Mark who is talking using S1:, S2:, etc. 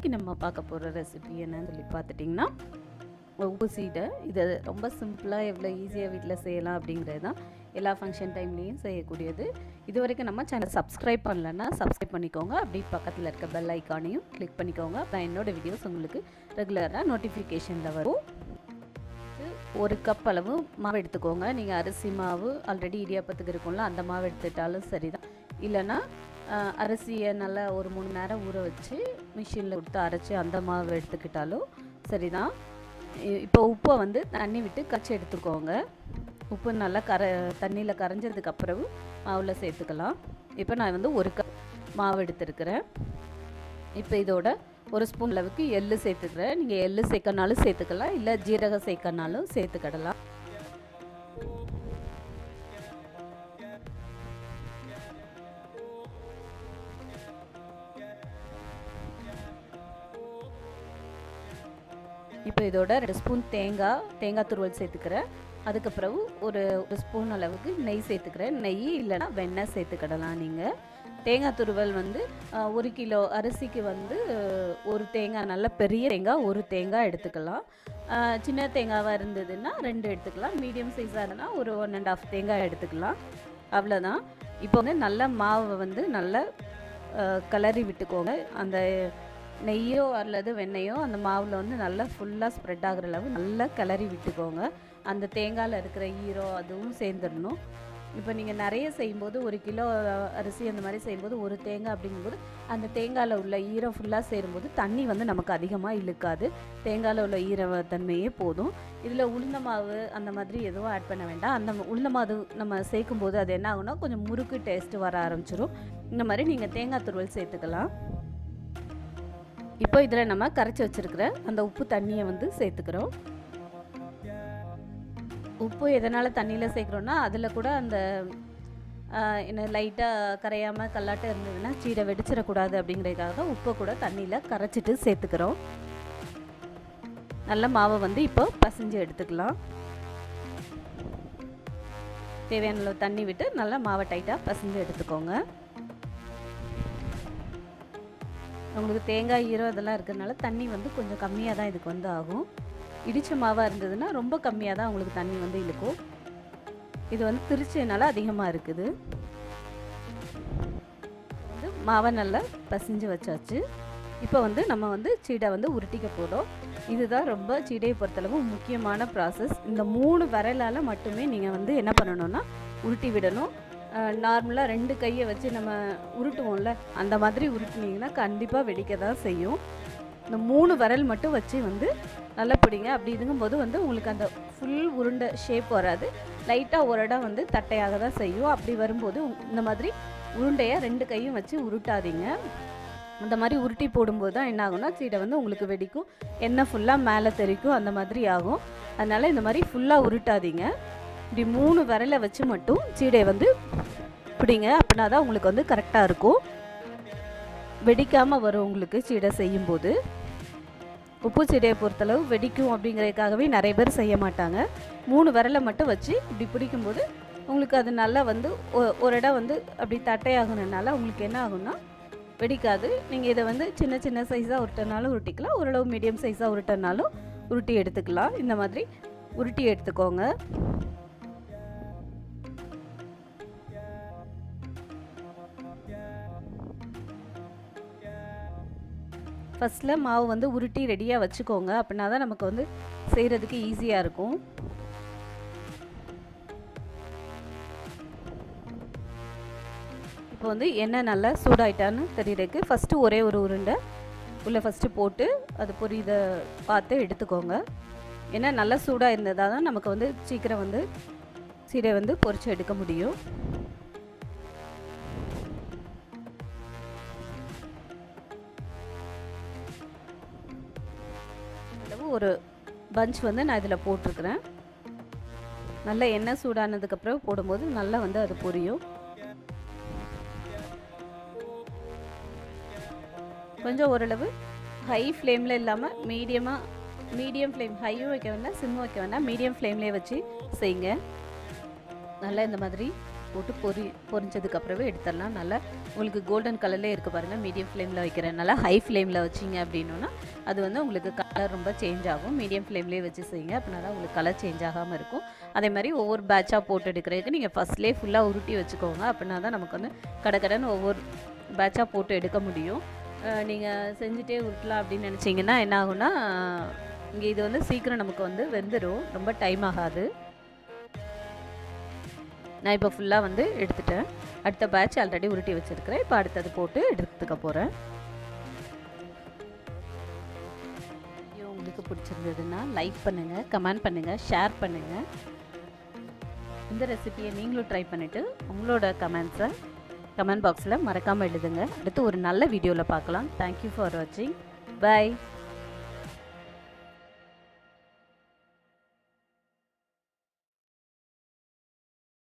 S1: இன்றைக்கி நம்ம பார்க்க போகிற ரெசிபி என்னன்னு சொல்லி பார்த்துட்டிங்கன்னா உப்பு சீடை. இது ரொம்ப சிம்பிளாக எவ்வளோ ஈஸியாக வீட்டில் செய்யலாம் அப்படிங்கிறது தான். எல்லா ஃபங்க்ஷன் டைம்லேயும் செய்யக்கூடியது. இது வரைக்கும் நம்ம சேனல் சப்ஸ்கிரைப் பண்ணலன்னா சப்ஸ்கிரைப் பண்ணிக்கோங்க. அப்படி பக்கத்தில் இருக்க பெல் ஐக்கானையும் கிளிக் பண்ணிக்கோங்க. அப்புறம் என்னோடய வீடியோஸ் உங்களுக்கு ரெகுலராக நோட்டிஃபிகேஷனில் வரும். ஒரு கப் அளவு மாவு எடுத்துக்கோங்க. நீங்கள் அரிசி மாவு ஆல்ரெடி இடியாப்பத்துக்கு இருக்கும்ல, அந்த மாவு எடுத்துட்டாலும் சரி தான். இல்லைன்னா அரிசியை நல்லா ஒரு 3 மணி நேரம் ஊற வச்சு மிஷினில் கொடுத்து அரைச்சி அந்த மாவு எடுத்துக்கிட்டாலும் சரி தான். இப்போ உப்பை தண்ணி விட்டு கரைச்சி எடுத்துக்கோங்க. உப்பு நல்லா தண்ணியில் கரைஞ்சதுக்கு அப்புறம் மாவில் சேர்த்துக்கலாம். இப்போ நான் ஒரு கப் மாவு எடுத்துருக்கிறேன். இப்போ இதோட 1 ஸ்பூன் அளவுக்கு எள்ளு சேர்த்துக்கிறேன். நீங்கள் எள்ளு சேர்க்கனாலும் சேர்த்துக்கலாம், இல்லை ஜீரகம் சேர்க்கனாலும் சேர்த்துக்கிடலாம். இப்போ இதோட 2 ஸ்பூன் தேங்காய் துருவல் சேர்த்துக்கிறேன். அதுக்கப்புறம் ஒரு ஸ்பூன் அளவுக்கு நெய் சேர்த்துக்கிறேன். நெய் இல்லைன்னா வெண்ணெய் சேர்த்துக்கிடலாம். நீங்கள் தேங்காய் துருவல் 1 கிலோ அரிசிக்கு ஒரு தேங்காய், நல்ல பெரிய தேங்காய் 1 தேங்காய் எடுத்துக்கலாம். சின்ன தேங்காவாக இருந்ததுன்னா 2 எடுத்துக்கலாம். மீடியம் சைஸாக இருந்தால் ஒரு 1.5 தேங்காய் எடுத்துக்கலாம். அவ்வளோதான். இப்போ நல்ல மாவை நல்லா கிளறி விட்டுக்கோங்க. அந்த நெய்யோ அல்லது வெண்ணெயோ அந்த மாவில் நல்லா ஃபுல்லாக ஸ்ப்ரெட் ஆகிற அளவு நல்லா கிளறி விட்டுக்கோங்க. அந்த தேங்காயில் இருக்கிற ஈரம் அதுவும் சேர்ந்துடணும். இப்போ நீங்கள் நிறைய செய்யும்போது 1 கிலோ அரிசி அந்த மாதிரி செய்யும்போது 1 தேங்காய் அப்படிங்கும்போது அந்த தேங்காயில் உள்ள ஈரம் ஃபுல்லாக சேரும்போது தண்ணி நமக்கு அதிகமாக இழுக்காது. தேங்காயில் உள்ள ஈரத்தன்மையே போதும். இதில் உளுந்த மாவு அந்த மாதிரி எதுவும் ஆட் பண்ண வேண்டாம். அந்த உளுந்த மாவு நம்ம சேர்க்கும்போது அது என்ன ஆகும்னா கொஞ்சம் முறுக்கு டேஸ்ட்டு வர ஆரம்பிச்சிடும். இந்த மாதிரி நீங்கள் தேங்காய் துருவல் சேர்த்துக்கலாம். இப்போ இதில் நம்ம கரைச்சி வச்சுருக்கிற அந்த உப்பு தண்ணியை சேர்த்துக்கிறோம். உப்பு எதனால் தண்ணியில் சேர்க்குறோன்னா அதில் கூட அந்த என்ன லைட்டாக கரையாமல் கல்லாட்டம் இருந்ததுன்னா சீடை வெடிச்சிடக்கூடாது அப்படிங்கிறதுக்காக தான் உப்பை கூட தண்ணியில் கரைச்சிட்டு சேர்த்துக்கிறோம். நல்ல மாவை இப்போ பசைஞ்சு எடுத்துக்கலாம். தேவையான அளவு தண்ணி விட்டு நல்லா மாவை டைட்டாக பசைஞ்சு எடுத்துக்கோங்க. உங்களுக்கு தேங்காய் ஈரம் இதெல்லாம் இருக்கிறதுனால தண்ணி கொஞ்சம் கம்மியாக தான் இதுக்கு ஆகும். இடித்த மாவாக இருந்ததுன்னா ரொம்ப கம்மியாக தான் உங்களுக்கு தண்ணி இழுக்கும். இது திரிச்சதுனால அதிகமாக இருக்குது. மாவை நல்லா பசிஞ்சு வச்சாச்சு. இப்போ நம்ம சீடை உருட்டிக்க போகிறோம். இதுதான் ரொம்ப சீடையை பொறுத்தளவு முக்கியமான ப்ராசஸ். இந்த 3 விரலால் மட்டுமே நீங்கள் என்ன பண்ணணும்னா உருட்டி விடணும். நார்மலாக 2 கையை வச்சு நம்ம உருட்டுவோம்ல, அந்த மாதிரி உருட்டினீங்கன்னா கண்டிப்பாக வெடிக்க தான் செய்யும். இந்த 3 விரல் மட்டும் வச்சு நல்லா பிடிங்க. அப்படி இதுங்கும்போது உங்களுக்கு அந்த ஃபுல் உருண்டை ஷேப் வராது. லைட்டாக ஒரு இடம் தட்டையாக தான் செய்யும். அப்படி வரும்போது இந்த மாதிரி உருண்டையை 2 கையும் வச்சு உருட்டாதீங்க. அந்த மாதிரி உருட்டி போடும்போது தான் என்ன ஆகும்னா சீடை உங்களுக்கு வெடிக்கும். எண்ணெய் ஃபுல்லாக மேலே தெரிக்கும், அந்த மாதிரி ஆகும். அதனால் இந்த மாதிரி ஃபுல்லாக உருட்டாதீங்க. இப்படி 3 விரலை வச்சு மட்டும் சீடையை பிடிங்க. அப்படின்னா தான் உங்களுக்கு கரெக்டாக இருக்கும். வெடிக்காமல் வரும் உங்களுக்கு சீடை செய்யும்போது. உப்பு சீடையை பொறுத்தளவு வெடிக்கும் அப்படிங்கிறதுக்காகவே நிறைய பேர் செய்ய மாட்டாங்க. 3 விரலை மட்டும் வச்சு இப்படி பிடிக்கும்போது உங்களுக்கு அது நல்லா ஒரு இடம் அப்படி தட்டையாகணுனால உங்களுக்கு என்ன ஆகும்னா வெடிக்காது. நீங்கள் இதை சின்ன சின்ன சைஸாக உருட்டினாலும் உருட்டிக்கலாம், ஓரளவு மீடியம் சைஸாக உருட்டினாலும் உருட்டி எடுத்துக்கலாம். இந்த மாதிரி உருட்டி எடுத்துக்கோங்க. ஃபஸ்ட்டில் மாவு உருட்டி ரெடியாக வச்சுக்கோங்க. அப்படின்னா தான் நமக்கு செய்கிறதுக்கு ஈஸியாக இருக்கும். இப்போ எண்ணெய் நல்லா சூடாயிட்டான்னு தெரியறதுக்கு ஃபஸ்ட்டு ஒரே ஒரு உருண்டை உள்ளே ஃபஸ்ட்டு போட்டு அது பொரியுதை பார்த்து எடுத்துக்கோங்க. ஏன்னா நல்லா சூடாக இருந்ததாக தான் நமக்கு சீக்கிரம் சீடை பொரிச்சு எடுக்க முடியும். ஒரு பஞ்ச் நான் இதில் போட்டிருக்கிறேன். நல்லா எண்ணெய் சூடானதுக்கப்புறம் போடும்போது நல்லா அது பொரியும். கொஞ்சம் ஓரளவு ஹை ஃப்ளேமில் இல்லாமல் மீடியம் ஃப்ளேம், ஹையும் வைக்க வேண்டாம் சிம்மும் வைக்க வேண்டாம், மீடியம் ஃப்ளேம்லேயே வச்சு செய்யுங்க. நல்லா இந்த மாதிரி போட்டு பொரிஞ்சதுக்கப்புறமே எடுத்துடலாம். நல்லா உங்களுக்கு கோல்டன் கலர்லேயே இருக்குது பாருங்கள். மீடியம் ஃப்ளேமில் வைக்கிறதுனால ஹை ஃப்ளேமில் வச்சிங்க அப்படின்னா அது வந்து உங்களுக்கு கலர் ரொம்ப சேஞ்ச் ஆகும். மீடியம் ஃப்ளேம்லேயே வச்சு செய்யுங்க, அப்படின்னா தான் உங்களுக்கு கலர் சேஞ்ச் ஆகாமல் இருக்கும். அதே மாதிரி ஒவ்வொரு பேட்சாக போட்டு எடுக்கிறதுக்கு நீங்கள் ஃபஸ்ட்லேயே ஃபுல்லாக உருட்டி வச்சுக்கோங்க. அப்படின்னா தான் நமக்கு வந்து கடகடன்னு ஒவ்வொரு பேட்சாக போட்டு எடுக்க முடியும். நீங்கள் செஞ்சுட்டே உருட்டலாம் அப்படின்னு நினச்சிங்கன்னா என்ன ஆகும்னா இங்கே இது வந்து சீக்கிரம் நமக்கு வந்து வெந்துடும், ரொம்ப டைம் ஆகாது. நான் இப்போ ஃபுல்லாக வந்து எடுத்துட்டேன். அடுத்த பேட்ச் ஆல்ரெடி உருட்டி வச்சுருக்கிறேன். இப்போ அடுத்தது போட்டு எடுத்துக்க போகிறேன். வீடியோ உங்களுக்கு பிடிச்சிருந்ததுன்னா லைக் பண்ணுங்கள், கமெண்ட் பண்ணுங்கள், ஷேர் பண்ணுங்கள். இந்த ரெசிபியை நீங்களும் ட்ரை பண்ணிவிட்டு உங்களோட கமெண்ட்ஸை கமெண்ட் பாக்ஸில் மறக்காமல் எழுதுங்க. அடுத்து ஒரு நல்ல வீடியோவில் பார்க்கலாம். தேங்க்யூ ஃபார் வாட்சிங். பை.